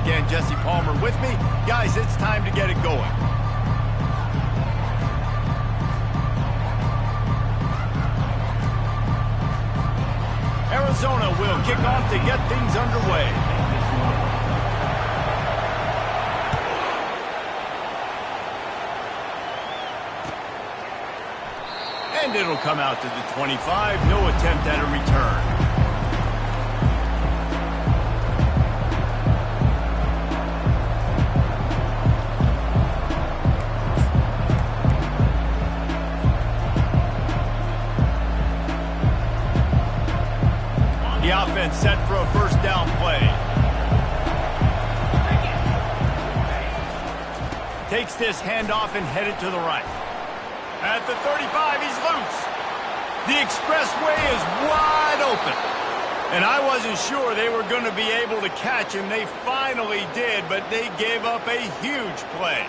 again, Jesse Palmer with me. Guys, it's time to get it going. Arizona will kick off to get things underway. And it'll come out to the 25. No attempt at a return. The offense set for a first down play. Takes this handoff and headed to the right. At the 35, he's loose. The expressway is wide open. And I wasn't sure they were going to be able to catch him. They finally did, but they gave up a huge play.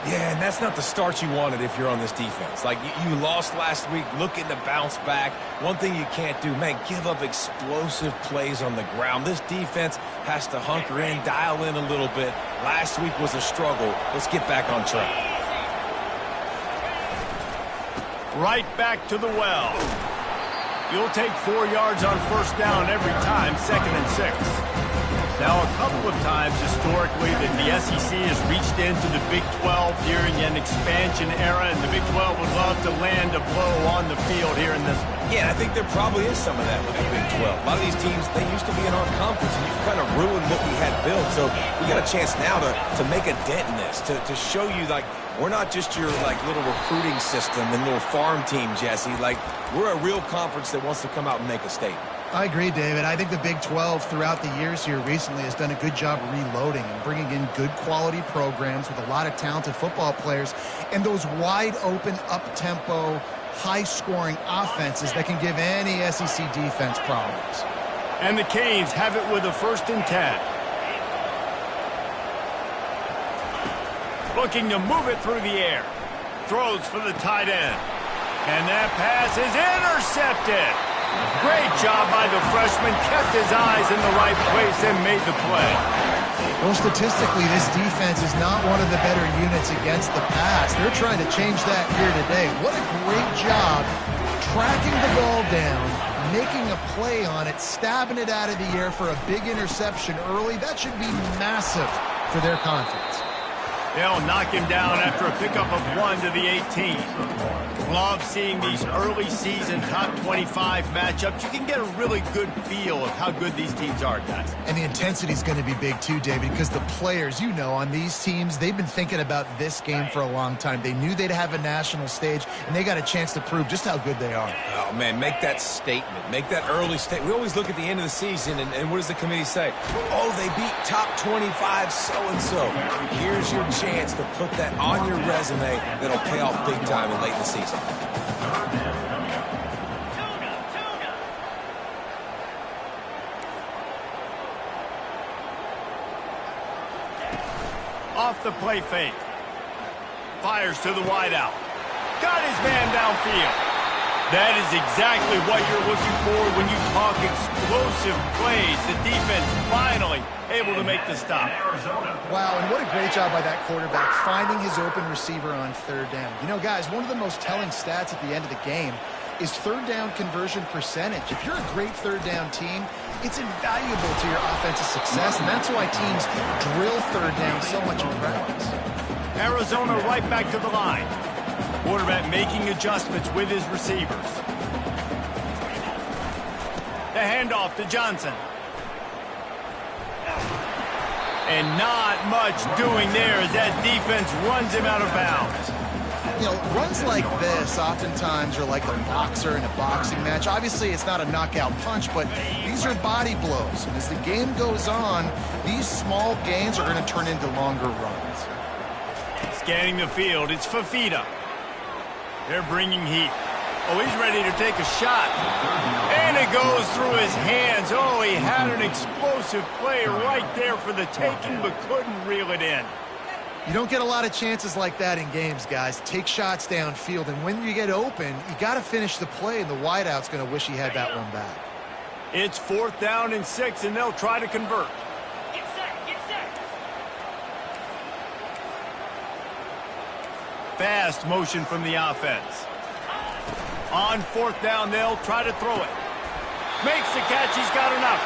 Yeah, and that's not the start you wanted if you're on this defense. Like, you lost last week, looking to bounce back. One thing you can't do, man, give up explosive plays on the ground. This defense has to hunker in, dial in a little bit. Last week was a struggle. Let's get back on track. Right back to the well. You'll take 4 yards on first down every time, 2nd and 6. Now, a couple of times historically that the SEC has reached into the Big 12 during an expansion era, and the Big 12 would love to land a blow on the field here in this one. Yeah, I think there probably is some of that with the Big 12. A lot of these teams, they used to be in our conference, and you've kind of ruined what we had built. So we got a chance now to make a dent in this, to show you, like, we're not just your, like, little recruiting system and little farm team, Jesse. Like, we're a real conference that wants to come out and make a statement. I agree, David. I think the Big 12 throughout the years here recently has done a good job reloading and bringing in good quality programs with a lot of talented football players and those wide open, up-tempo, high-scoring offenses that can give any SEC defense problems. And the Canes have it with a 1st and 10. Looking to move it through the air. Throws for the tight end. And that pass is intercepted. Great job by the freshman. Kept his eyes in the right place and made the play. Well, statistically, this defense is not one of the better units against the pass. They're trying to change that here today. What a great job tracking the ball down, making a play on it, stabbing it out of the air for a big interception early. That should be massive for their confidence. They'll knock him down after a pickup of 1 to the 18. Love seeing these early season top 25 matchups. You can get a really good feel of how good these teams are, guys. And the intensity is going to be big too, David, because the players, you know, on these teams, they've been thinking about this game for a long time. They knew they'd have a national stage, and they got a chance to prove just how good they are. Oh, man, make that statement. Make that early statement. We always look at the end of the season, and what does the committee say? Oh, they beat top 25 so-and-so. Here's your chance to put that on your resume that'll pay off big time in late in the season. Off the play fake. Fires to the wideout. Got his man downfield. That is exactly what you're looking for when you talk explosive plays. The defense finally able to make the stop. Wow, and what a great job by that quarterback finding his open receiver on 3rd down. You know, guys, one of the most telling stats at the end of the game is 3rd down conversion percentage. If you're a great 3rd down team, it's invaluable to your offensive success, and that's why teams drill 3rd down so much in practice. Arizona right back to the line. Quarterback making adjustments with his receivers. The handoff to Johnson. And not much doing there as that defense runs him out of bounds. You know, runs like this oftentimes are like a boxer in a boxing match. Obviously, it's not a knockout punch, but these are body blows. And as the game goes on, these small gains are going to turn into longer runs. Scanning the field, it's Fafita. They're bringing heat. Oh, he's ready to take a shot. And it goes through his hands. Oh, he had an explosive play right there for the taking, but couldn't reel it in. You don't get a lot of chances like that in games, guys. Take shots downfield, and when you get open, you got to finish the play, and the wideout's going to wish he had that one back. It's 4th down and 6, and they'll try to convert. Get set, get set. fast motion from the offense. On fourth down, they'll try to throw it. Makes the catch. He's got enough.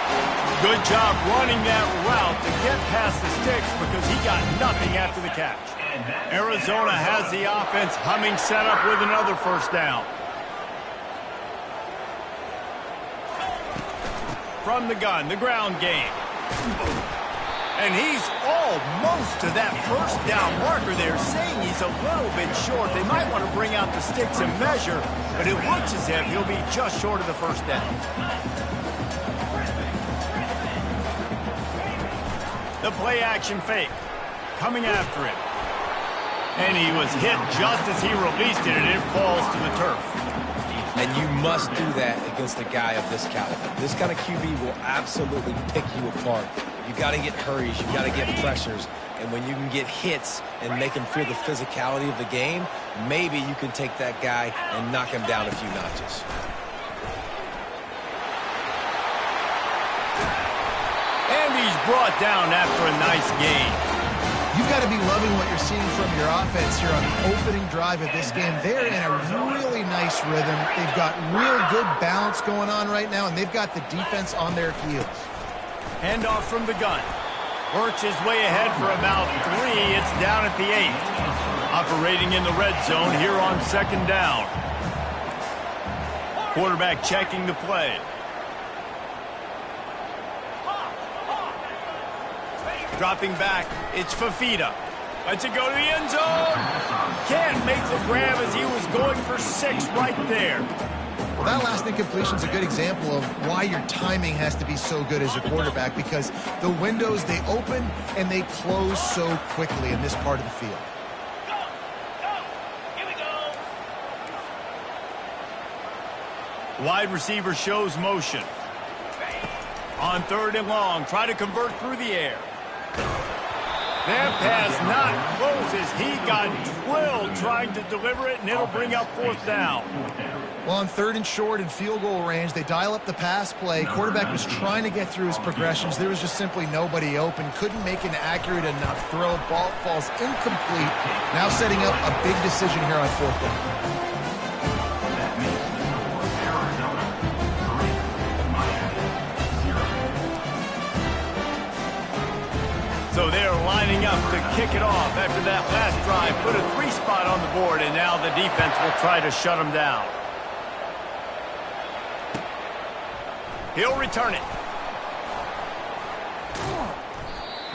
Good job running that route to get past the sticks because he got nothing after the catch. Arizona has the offense humming, set up with another first down. From the gun, the ground game. And he's almost to that first down marker there, saying he's a little bit short. They might want to bring out the sticks and measure, but it looks as if he'll be just short of the first down. The play-action fake. Coming after him. And he was hit just as he released it, and it falls to the turf. And you must do that against a guy of this caliber. This kind of QB will absolutely pick you apart. You got to get hurries, you got to get pressures, and when you can get hits and make him feel the physicality of the game, maybe you can take that guy and knock him down a few notches. And he's brought down after a nice gain. You've got to be loving what you're seeing from your offense here on the opening drive of this game. They're in a really nice rhythm. They've got real good balance going on right now, and they've got the defense on their heels. Handoff from the gun. Works his way ahead for about 3. It's down at the 8. Operating in the red zone here on second down. Quarterback checking the play. Dropping back, it's Fafita. Lets it go to the end zone. Can't make the grab as he was going for 6 right there. Well, that last incompletion is a good example of why your timing has to be so good as a quarterback, because the windows, they open and they close so quickly in this part of the field. Here we go. Wide receiver shows motion. On third and long, try to convert through the air. That pass not close as he got drilled trying to deliver it, and it'll bring up fourth down. Well, on third and short and field goal range, they dial up the pass play. Quarterback was trying to get through his progressions. There was just simply nobody open. Couldn't make an accurate enough throw. Ball falls incomplete. Now setting up a big decision here on fourth down. So they're lining up to kick it off after that last drive. Put a 3 spot on the board, and now the defense will try to shut them down. He'll return it.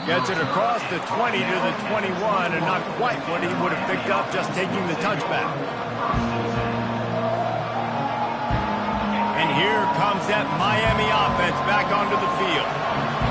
Gets it across the 20 to the 21, and not quite what he would have picked up just taking the touchback. And here comes that Miami offense back onto the field.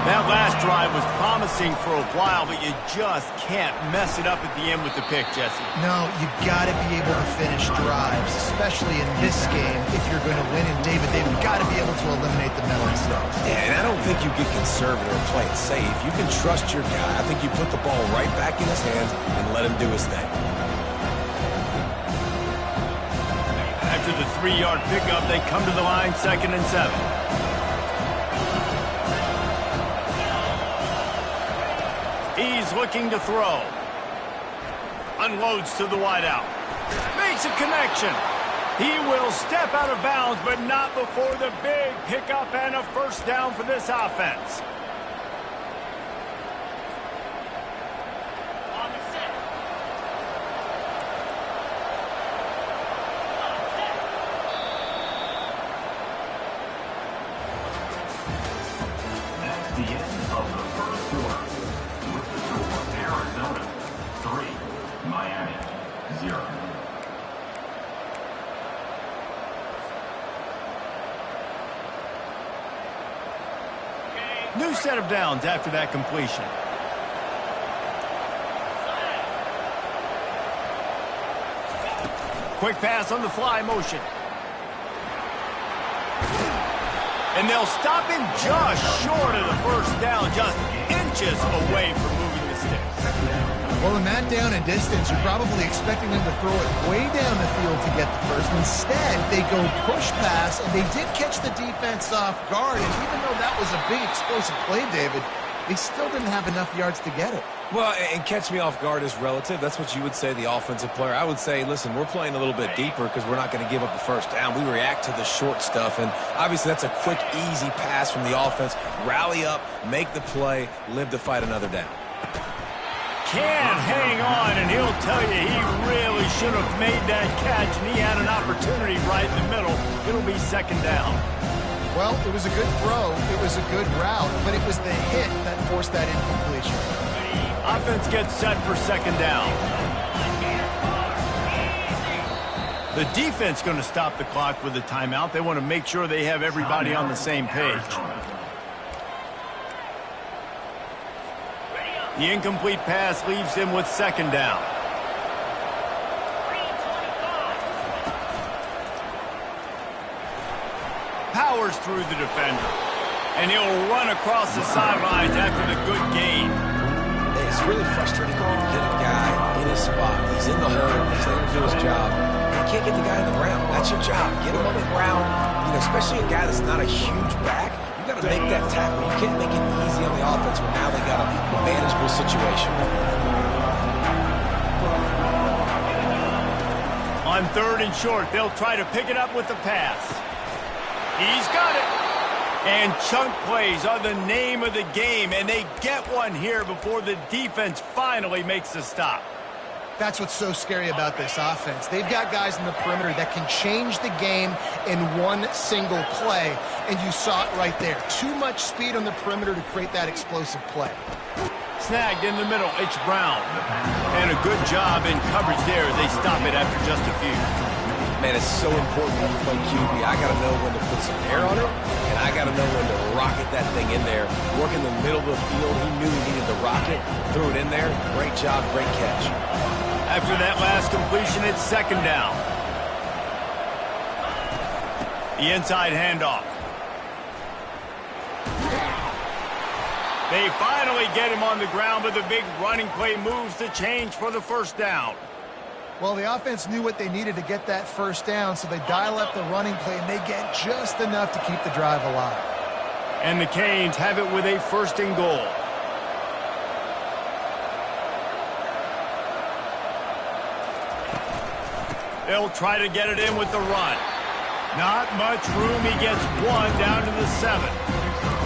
That last drive was promising for a while, but you just can't mess it up at the end with the pick, Jesse. No, you got to be able to finish drives, especially in this game. If you're going to win in they've got to be able to eliminate the mental mistakes. Yeah, and I don't think you get conservative or play it safe. You can trust your guy. I think you put the ball right back in his hands and let him do his thing. After the 3-yard pickup, they come to the line, 2nd and 7. He's looking to throw. Unloads to the wideout. Makes a connection. He will step out of bounds, but not before the big pickup and a first down for this offense. New set of downs after that completion. Quick pass on the fly motion. And they'll stop him just short of the first down, just inches away from moving the sticks. Well, in that down and distance, you're probably expecting them to throw it way down the field to get the first. Instead, they go push pass, and they did catch the defense off guard. And even though that was a big explosive play, David, they still didn't have enough yards to get it. Well, and catch me off guard is relative. That's what you would say, the offensive player. I would say, listen, we're playing a little bit deeper because we're not going to give up the first down. We react to the short stuff, and obviously that's a quick, easy pass from the offense. Rally up, make the play, live to fight another down. Can't hang on, and he'll tell you he really should have made that catch, and he had an opportunity right in the middle. It'll be second down. Well, it was a good throw. It was a good route, but it was the hit that forced that incompletion. Offense gets set for second down. The defense going to stop the clock with a timeout. They want to make sure they have everybody on the same page. The incomplete pass leaves him with second down. Powers through the defender. And he'll run across the sidelines after the good gain. It's really frustrating when you get a guy in his spot. He's in the hole. He's there to do his job. You can't get the guy on the ground. That's your job. Get him on the ground. You know, especially a guy that's not a huge back. You got to make that tackle. You can't make it easy on the offense when now they got a manageable situation. On third and short, they'll try to pick it up with the pass. He's got it. And chunk plays are the name of the game, and they get one here before the defense finally makes the stop. That's what's so scary about this offense. They've got guys in the perimeter that can change the game in one single play, and you saw it right there. Too much speed on the perimeter to create that explosive play. Snagged in the middle, it's Brown. And a good job in coverage there. They stop it after just a few. Man, it's so important when you play QB. I got to know when to put some air on it, and I got to know when to rocket that thing in there. Work in the middle of the field. He knew he needed to rocket, threw it in there. Great job, great catch. After that last completion, it's second down. The inside handoff. They finally get him on the ground, but the big running play moves the change for the first down. Well, the offense knew what they needed to get that first down, so they dial up the running play, and they get just enough to keep the drive alive. And the Canes have it with a first and goal. They'll try to get it in with the run. Not much room. He gets one down to the 7.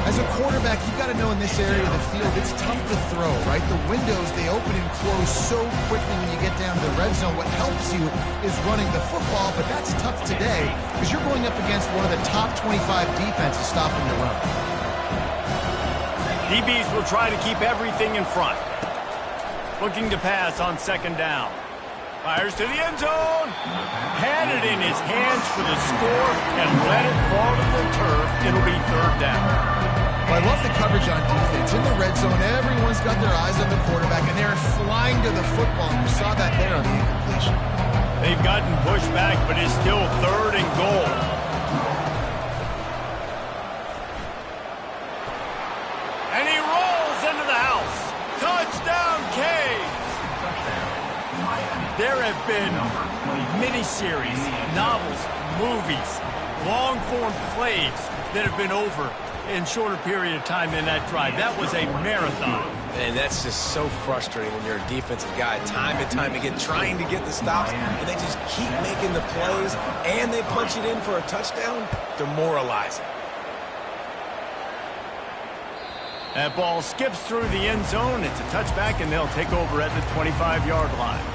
As a quarterback, you've got to know in this area of the field, it's tough to throw, right? The windows, they open and close so quickly when you get down to the red zone. What helps you is running the football, but that's tough today because you're going up against one of the top 25 defenses stopping the run. DBs will try to keep everything in front. Looking to pass on second down. Fires to the end zone. Had it in his hands for the score and let it fall to the turf. It'll be third down. Well, I love the coverage on defense. In the red zone, everyone's got their eyes on the quarterback, and they're flying to the football. And you saw that there on the incompletion. They've gotten pushed back, but it's still third and goal. And he rolls into the house. Touchdown, Canes! There have been miniseries, novels, movies, long-form plays that have been over in shorter period of time than that drive. That was a marathon. And that's just so frustrating when you're a defensive guy, time and time again, trying to get the stops, and they just keep making the plays, and they punch it in for a touchdown. Demoralizing. That ball skips through the end zone. It's a touchback, and they'll take over at the 25-yard line.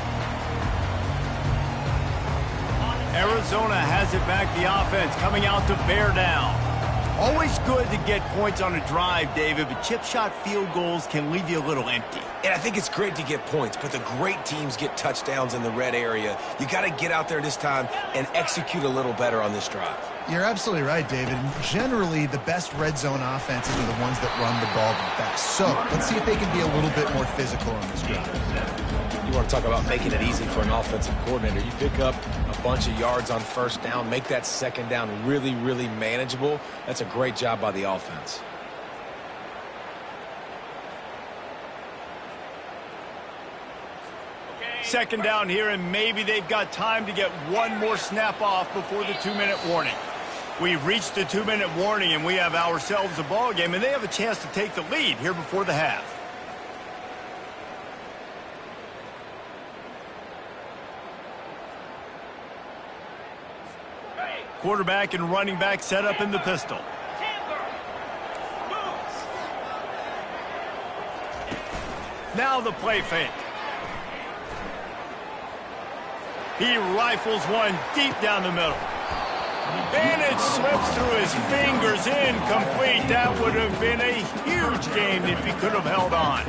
Arizona has it back, the offense coming out to bear down. Always good to get points on a drive, David, but chip shot field goals can leave you a little empty. And I think it's great to get points, but the great teams get touchdowns in the red area. You got to get out there this time and execute a little better on this drive. You're absolutely right, David. Generally, the best red zone offenses are the ones that run the ball the best. So let's see if they can be a little bit more physical on this drive. You want to talk about making it easy for an offensive coordinator. You pick up a bunch of yards on first down, make that second down really, really manageable. That's a great job by the offense. Second down here, and maybe they've got time to get one more snap off before the 2-minute warning. We've reached the 2-minute warning, and we have ourselves a ball game, and they have a chance to take the lead here before the half. Quarterback and running back set up in the pistol. Now the play fake. He rifles one deep down the middle. And it slips through his fingers, incomplete. That would have been a huge game if he could have held on.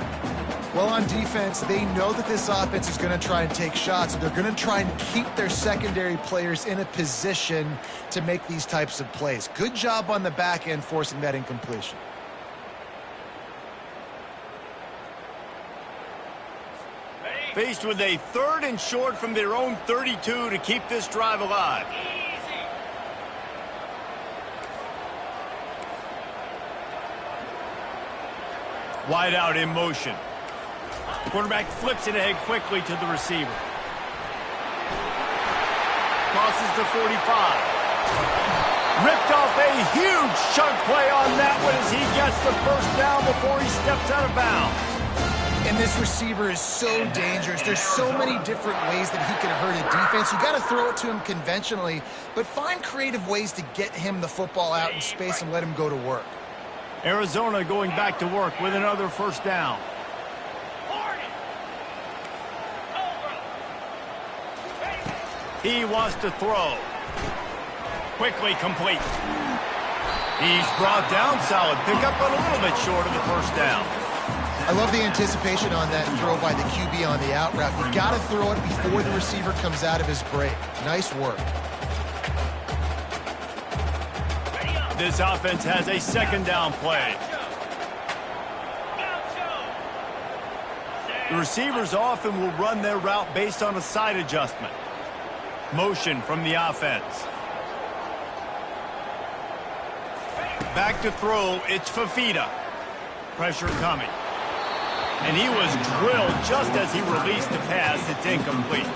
Well, on defense, they know that this offense is going to try and take shots. They're going to try and keep their secondary players in a position to make these types of plays. Good job on the back end forcing that incompletion. Faced with a 3rd and short from their own 32 to keep this drive alive. Wide out in motion. Quarterback flips it ahead quickly to the receiver. Crosses the 45. Ripped off a huge chunk play on that one as he gets the first down before he steps out of bounds. And this receiver is so dangerous. There's so many different ways that he can hurt a defense. You got to throw it to him conventionally, but find creative ways to get him the football out in space and let him go to work. Arizona going back to work with another first down. He wants to throw. Quickly complete. He's brought down, solid pickup, but a little bit short of the first down. I love the anticipation on that throw by the QB on the out route. You got to throw it before the receiver comes out of his break. Nice work. This offense has a second down play. The receivers often will run their route based on a side adjustment. Motion from the offense. Back to throw, it's Fafita. Pressure coming. And he was drilled just as he released the pass. It's incomplete.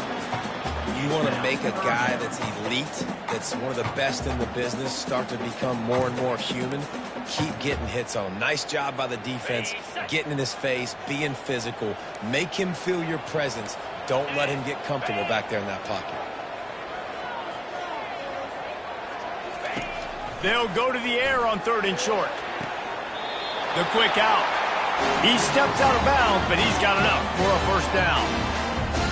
You want to make a guy that's elite, that's one of the best in the business, start to become more and more human. Keep getting hits on him. Nice job by the defense, getting in his face, being physical. Make him feel your presence. Don't let him get comfortable back there in that pocket. They'll go to the air on 3rd and short. The quick out. He steps out of bounds, but he's got enough for a first down.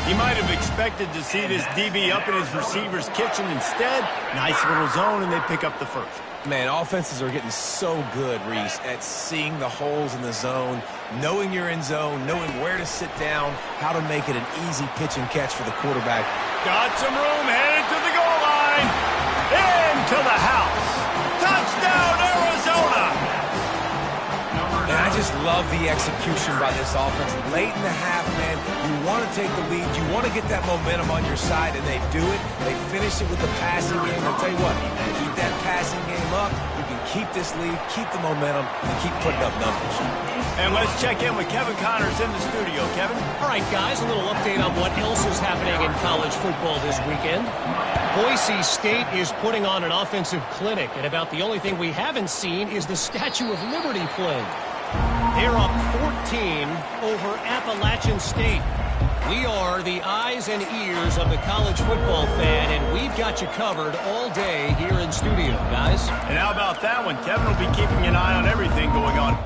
He might have expected to see this DB up in his receiver's kitchen. Instead, nice little zone, and they pick up the first. Man, offenses are getting so good, Reese, at seeing the holes in the zone, knowing you're in zone, knowing where to sit down, how to make it an easy pitch and catch for the quarterback. Got some room, headed to the goal line. Into the house. Touchdown, Arizona! And I just love the execution by this offense. Late in the half, man, you want to take the lead. You want to get that momentum on your side, and they do it. They finish it with the passing game. I'll tell you what, keep that passing game up. You can keep this lead, keep the momentum, and keep putting up numbers. And let's check in with Kevin Connors in the studio. Kevin? All right, guys, a little update on what else is happening in college football this weekend. Boise State is putting on an offensive clinic, and about the only thing we haven't seen is the Statue of Liberty playing. They're up 14 over Appalachian State. We are the eyes and ears of the college football fan, and we've got you covered all day here in studio, guys. And how about that one? Kevin will be keeping an eye on everything going on.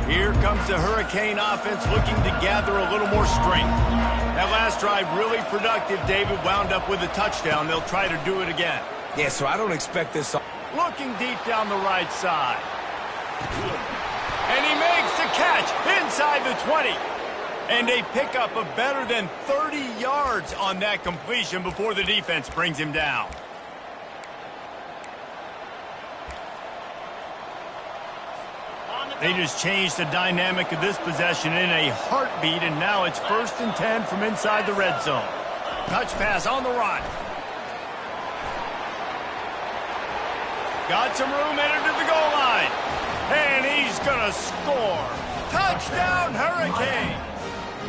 Here comes the Hurricane offense looking to gather a little more strength. That last drive really productive. David wound up with a touchdown. They'll try to do it again. Yeah, so I don't expect this. Looking deep down the right side. And he makes the catch inside the 20. And they pick up a better than 30 yards on that completion before the defense brings him down. They just changed the dynamic of this possession in a heartbeat, and now it's 1st and 10 from inside the red zone. Touch pass on the run. Got some room, entered to the goal line. And he's going to score. Touchdown, Hurricane.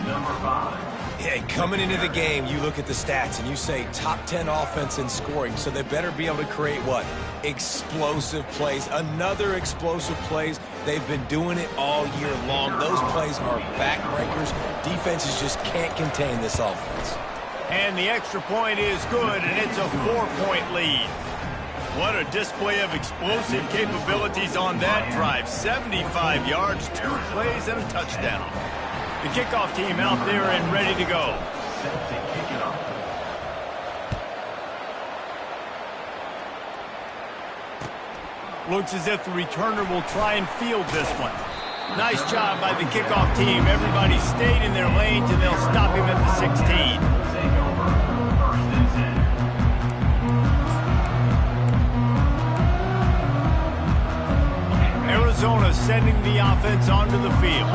Number 5. Yeah, coming into the game, you look at the stats and you say top 10 offense in scoring, so they better be able to create what? Explosive plays. Another explosive plays. They've been doing it all year long. Those plays are backbreakers. Defenses just can't contain this offense. And the extra point is good, and it's a 4-point lead. What a display of explosive capabilities on that drive. 75 yards, 2 plays, and a touchdown. The kickoff team out there and ready to go. Set to kick it off. Looks as if the returner will try and field this one. Nice job by the kickoff team. Everybody stayed in their lanes, and they'll stop him at the 16. Take over. 1st and 10. Arizona sending the offense onto the field.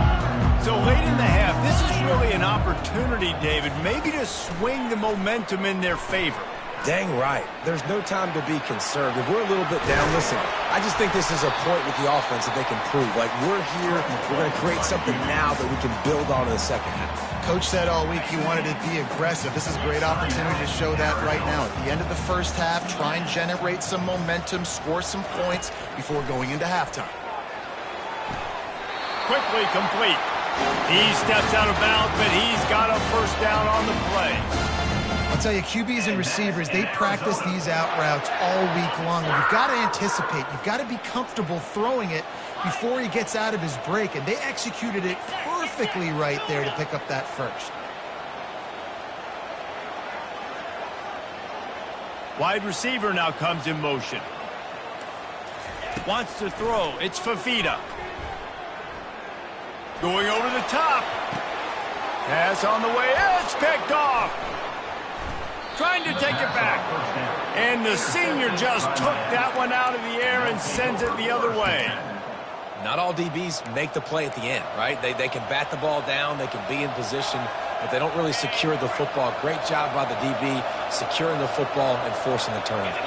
So late in the half, this is really an opportunity, David, maybe to swing the momentum in their favor. Dang right. There's no time to be conservative. We're a little bit down. Listen, I just think this is a point with the offense that they can prove. Like, we're here, we're going to create something now that we can build on in the second half. Coach said all week he wanted to be aggressive. This is a great opportunity to show that right now. At the end of the first half, try and generate some momentum, score some points before going into halftime. Quickly complete. He steps out of bounds, but he's got a 1st down on the play. I'll tell you, QBs and receivers, they practice these out routes all week long. And you've got to anticipate. You've got to be comfortable throwing it before he gets out of his break. And they executed it perfectly right there to pick up that 1st. Wide receiver now comes in motion. Wants to throw. It's Fafita. Going over the top. Pass on the way. It's picked off. Trying to take it back. And the senior just took that one out of the air and sends it the other way. Not all DBs make the play at the end, right? They can bat the ball down, they can be in position, but they don't really secure the football. Great job by the DB securing the football and forcing the turnover.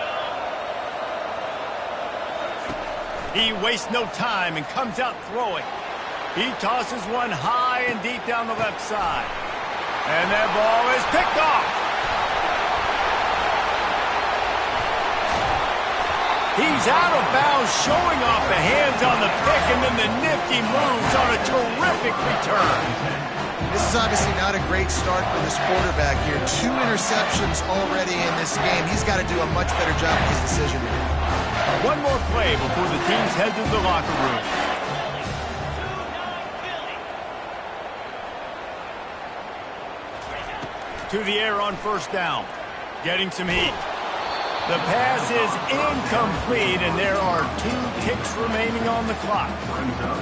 He wastes no time and comes out throwing. He tosses one high and deep down the left side. And that ball is picked off. He's out of bounds, showing off the hands on the pick, and then the nifty moves on a terrific return. This is obviously not a great start for this quarterback here. 2 interceptions already in this game. He's got to do a much better job with his decision. One more play before the teams head to the locker room. To the air on 1st down. Getting some heat. The pass is incomplete, and there are 2 kicks remaining on the clock.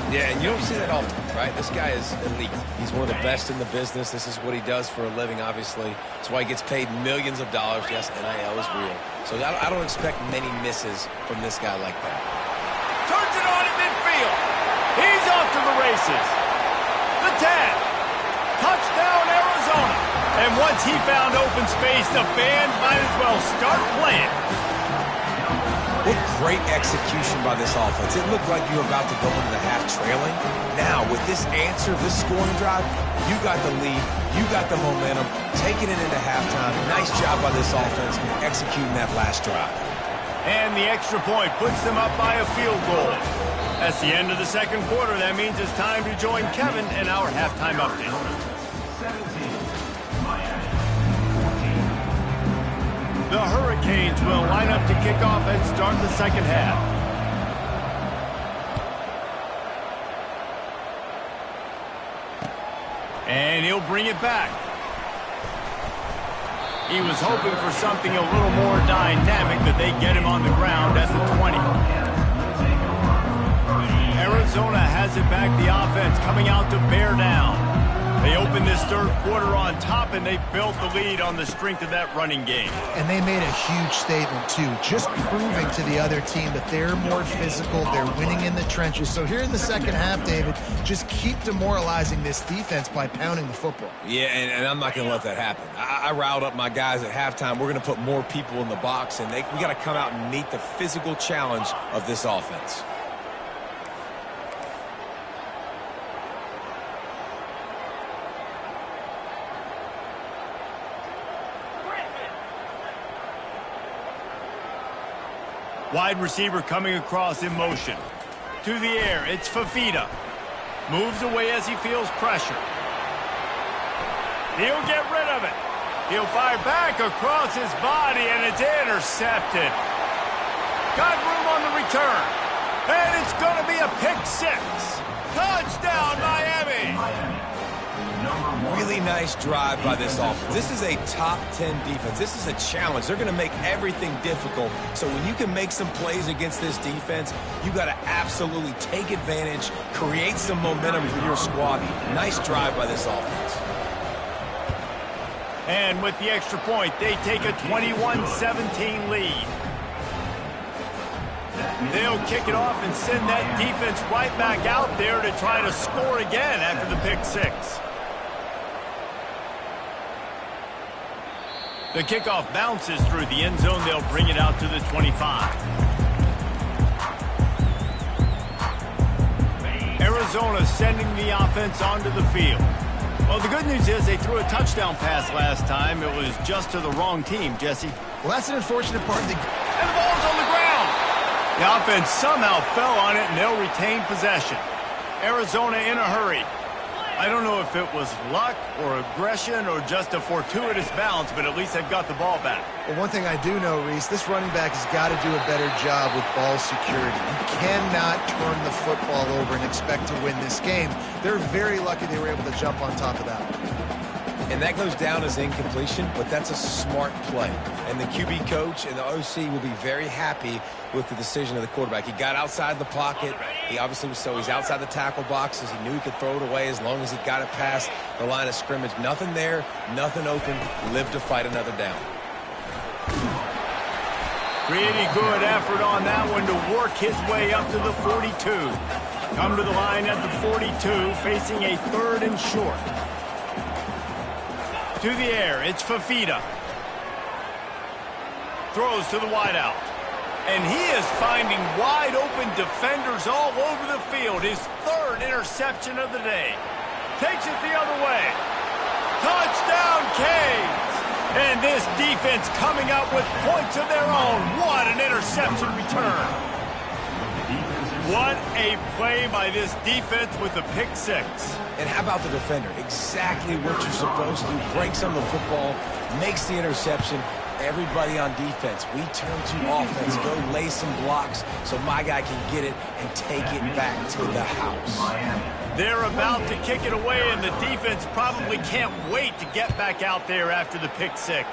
Yeah, and you don't see that often, right? This guy is elite. He's one of the best in the business. This is what he does for a living, obviously. That's why he gets paid millions of dollars. Yes, NIL is real. So I don't expect many misses from this guy like that. Turns it on in midfield. He's off to the races. The 10. Touchdown, Arizona. And once he found open space, the band might as well start playing. What great execution by this offense. It looked like you were about to go into the half trailing. Now, with this answer, this scoring drive, you got the lead, you got the momentum, taking it into halftime. Nice job by this offense executing that last drive. And the extra point puts them up by a field goal. That's the end of the 2nd quarter. That means it's time to join Kevin in our halftime update. 17. Miami. 14. The Hurricanes will line up to kick off and start the 2nd half. And he'll bring it back. He was hoping for something a little more dynamic, but they get him on the ground at the 20. Arizona has it back, the offense coming out to bear down. They opened this third quarter on top, and they built the lead on the strength of that running game. And they made a huge statement, too, just proving to the other team that they're more physical, they're winning in the trenches. So here in the second half, David, just keep demoralizing this defense by pounding the football. Yeah, and I'm not going to let that happen. I riled up my guys at halftime. We're going to put more people in the box, and we got to come out and meet the physical challenge of this offense. Wide receiver coming across in motion. To the air, it's Fafita. Moves away as he feels pressure. He'll get rid of it. He'll fire back across his body, and it's intercepted. Got room on the return. And it's going to be a pick six. Touchdown, Miami! Really nice drive by this offense. This is a top 10 defense. This is a challenge. They're going to make everything difficult. So when you can make some plays against this defense, you got to absolutely take advantage, create some momentum for your squad. Nice drive by this offense. And with the extra point, they take a 21-17 lead. They'll kick it off and send that defense right back out there to try to score again after the pick six. The kickoff bounces through the end zone. They'll bring it out to the 25. Arizona sending the offense onto the field. Well, the good news is they threw a touchdown pass last time. It was just to the wrong team, Jesse. Well, that's an unfortunate part of the... And the ball's on the ground. The offense somehow fell on it, and they'll retain possession. Arizona in a hurry. I don't know if it was luck or aggression or just a fortuitous bounce, but at least they've got the ball back. Well, one thing I do know, Reese, this running back has got to do a better job with ball security. You cannot turn the football over and expect to win this game. They're very lucky they were able to jump on top of that. And that goes down as incompletion, but that's a smart play. And the QB coach and the OC will be very happy with the decision of the quarterback. He got outside the pocket. He obviously was he's outside the tackle boxes. He knew he could throw it away as long as he got it past the line of scrimmage. Nothing there, nothing open. Live to fight another down. Pretty good effort on that one to work his way up to the 42. Come to the line at the 42, facing a third and short. To the air, it's Fafita. Throws to the wideout. And he is finding wide open defenders all over the field. His third interception of the day. Takes it the other way. Touchdown, Canes! And this defense coming up with points of their own. What an interception return. What a play by this defense with the pick six. And how about the defender? Exactly what you're supposed to. Breaks on the football, makes the interception. Everybody on defense, we turn to offense. Go lay some blocks so my guy can get it and take it back to the house. They're about to kick it away, and the defense probably can't wait to get back out there after the pick six.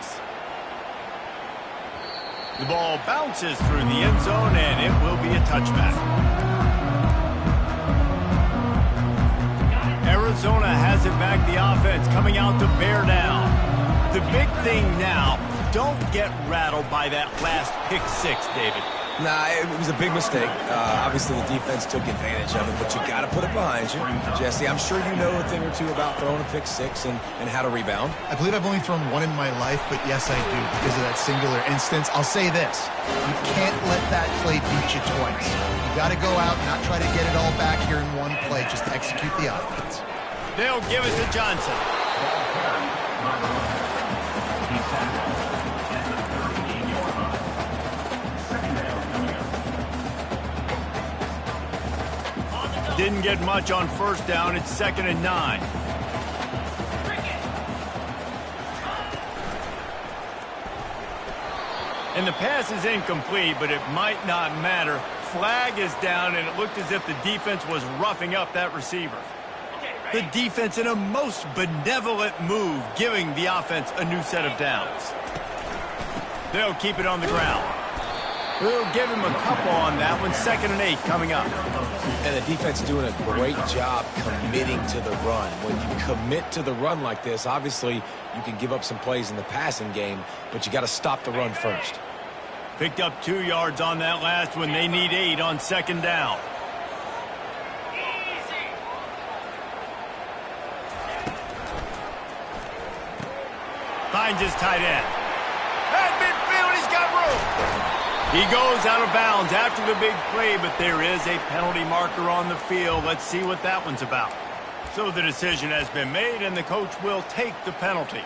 The ball bounces through the end zone, and it will be a touchback. Arizona has it back, the offense coming out to bear down. The big thing now, don't get rattled by that last pick six, David. Nah, it was a big mistake. Obviously, the defense took advantage of it, but you got to put it behind you. Jesse, I'm sure you know a thing or two about throwing a pick six and how to rebound. I believe I've only thrown one in my life, but yes, I do, because of that singular instance. I'll say this. You can't let that play beat you twice. You got to go out and not try to get it all back here in one play. Just execute the offense. They'll give it to Johnson. Didn't get much on first down. It's 2nd and 9. And the pass is incomplete, but it might not matter. Flag is down, and it looked as if the defense was roughing up that receiver. The defense in a most benevolent move, giving the offense a new set of downs. They'll keep it on the ground. We'll give him a couple on that one. 2nd and 8 coming up. And the defense doing a great job committing to the run. When you commit to the run like this, obviously you can give up some plays in the passing game, but you got to stop the run first. Picked up 2 yards on that last one. They need 8 on 2nd down. Finds his tight end. At midfield, he's got room. He goes out of bounds after the big play, but there is a penalty marker on the field. Let's see what that one's about. So the decision has been made, and the coach will take the penalty.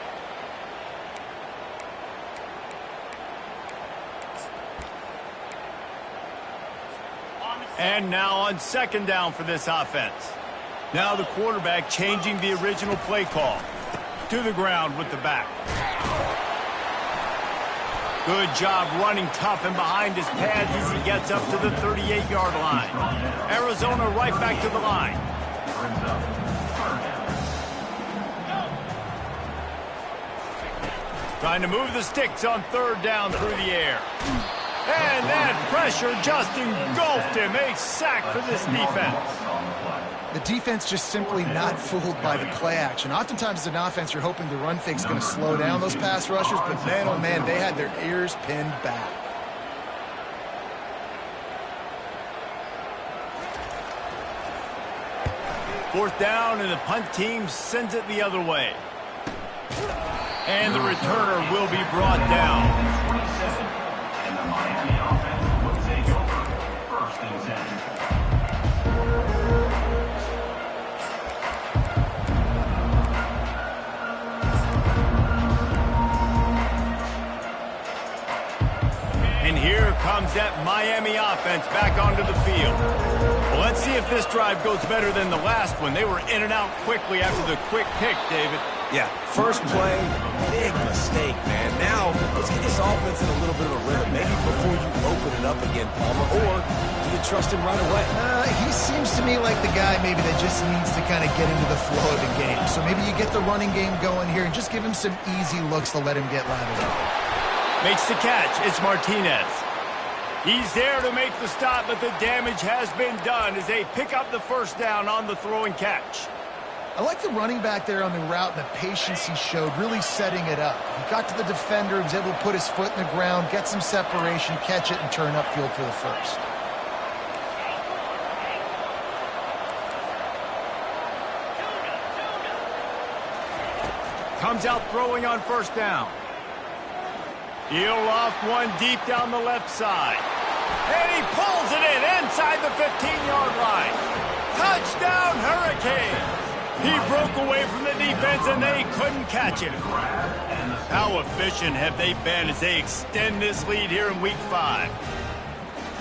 And now on 2nd down for this offense. Now the quarterback changing the original play call. To the ground with the back. Good job running tough and behind his pads as he gets up to the 38-yard line. Arizona right back to the line. Trying to move the sticks on 3rd down through the air. And that pressure just engulfed him. A sack for this defense. The defense just simply not fooled by the play action. Oftentimes as an offense, you're hoping the run fake's going to slow down those pass rushers, but man, oh man, they had their ears pinned back. Fourth down, and the punt team sends it the other way. And the returner will be brought down. 27. And the Miami offense will take over. 1st and 10. And here comes that Miami offense back onto the field. Well, let's see if this drive goes better than the last one. They were in and out quickly after the quick pick, David. Yeah, first play, big mistake, man. Now, let's get this offense in a little bit of a rhythm. Maybe before you open it up again, Palmer, or do you trust him right away? He seems to me like the guy maybe that just needs to kind of get into the flow of the game. So maybe you get the running game going here and just give him some easy looks to let him get lathered up. Makes the catch. It's Martinez. He's there to make the stop, but the damage has been done as they pick up the 1st down on the throw and catch. I like the running back there on the route and the patience he showed, really setting it up. He got to the defender, he was able to put his foot in the ground, get some separation, catch it, and turn upfield for the 1st. Comes out throwing on 1st down. He'll loft one deep down the left side. And he pulls it in inside the 15-yard line. Touchdown, Hurricanes! He broke away from the defense, and they couldn't catch him. How efficient have they been as they extend this lead here in Week 5?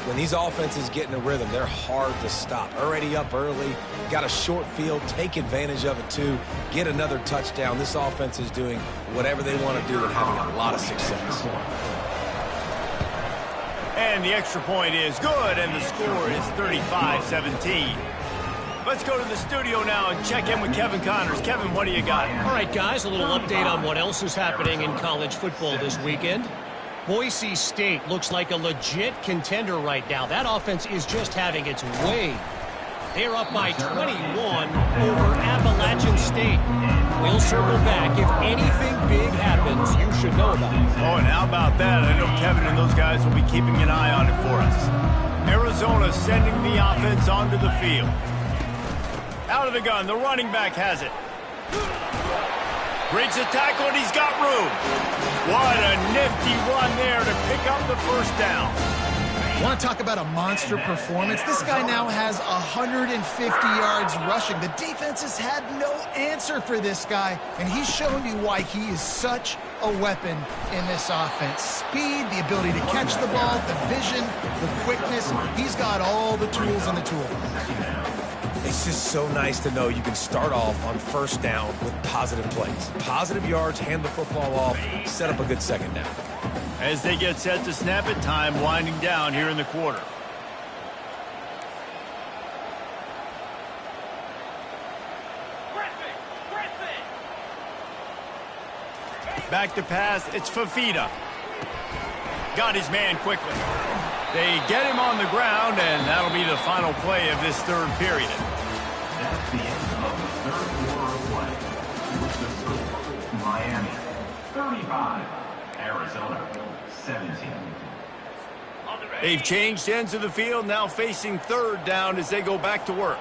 When these offenses get in a rhythm, they're hard to stop. Already up early, got a short field, take advantage of it too, get another touchdown. This offense is doing whatever they want to do and having a lot of success. And the extra point is good, and the score is 35-17. Let's go to the studio now and check in with Kevin Connors. Kevin, what do you got? All right, guys, a little update on what else is happening in college football this weekend. Boise State looks like a legit contender right now. That offense is just having its way. They're up by 21 over Appalachian State. We'll circle back. If anything big happens, you should know about it. Oh, and how about that? I know Kevin and those guys will be keeping an eye on it for us. Arizona sending the offense onto the field. Out of the gun, the running back has it. Breaks the tackle, and he's got room. What a nifty run there to pick up the 1st down. Want to talk about a monster performance? This guy now has 150 yards rushing. The defense has had no answer for this guy, and he's shown you why he is such a weapon in this offense. Speed, the ability to catch the ball, the vision, the quickness. He's got all the tools in the toolbox. It's just so nice to know you can start off on 1st down with positive plays. Positive yards, hand the football off, set up a good 2nd down. As they get set to snap it, time winding down here in the quarter. Back to pass, it's Fafita. Got his man quickly. They get him on the ground, and that'll be the final play of this third period. That's the end of the third quarter of play. With the score, Miami 35, Arizona 17. They've changed ends of the field, now facing third down as they go back to work.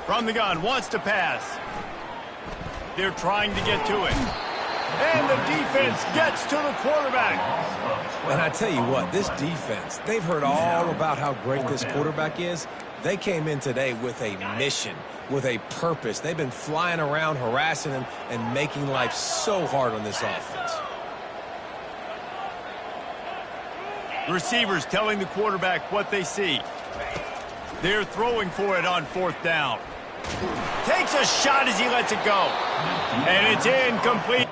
From the gun, wants to pass. They're trying to get to it. And the defense gets to the quarterback. And I tell you what, this defense, they've heard all about how great this quarterback is. They came in today with a mission, with a purpose. They've been flying around, harassing him, and making life so hard on this offense. Receivers telling the quarterback what they see. They're throwing for it on fourth down. Takes a shot as he lets it go. And it's incomplete.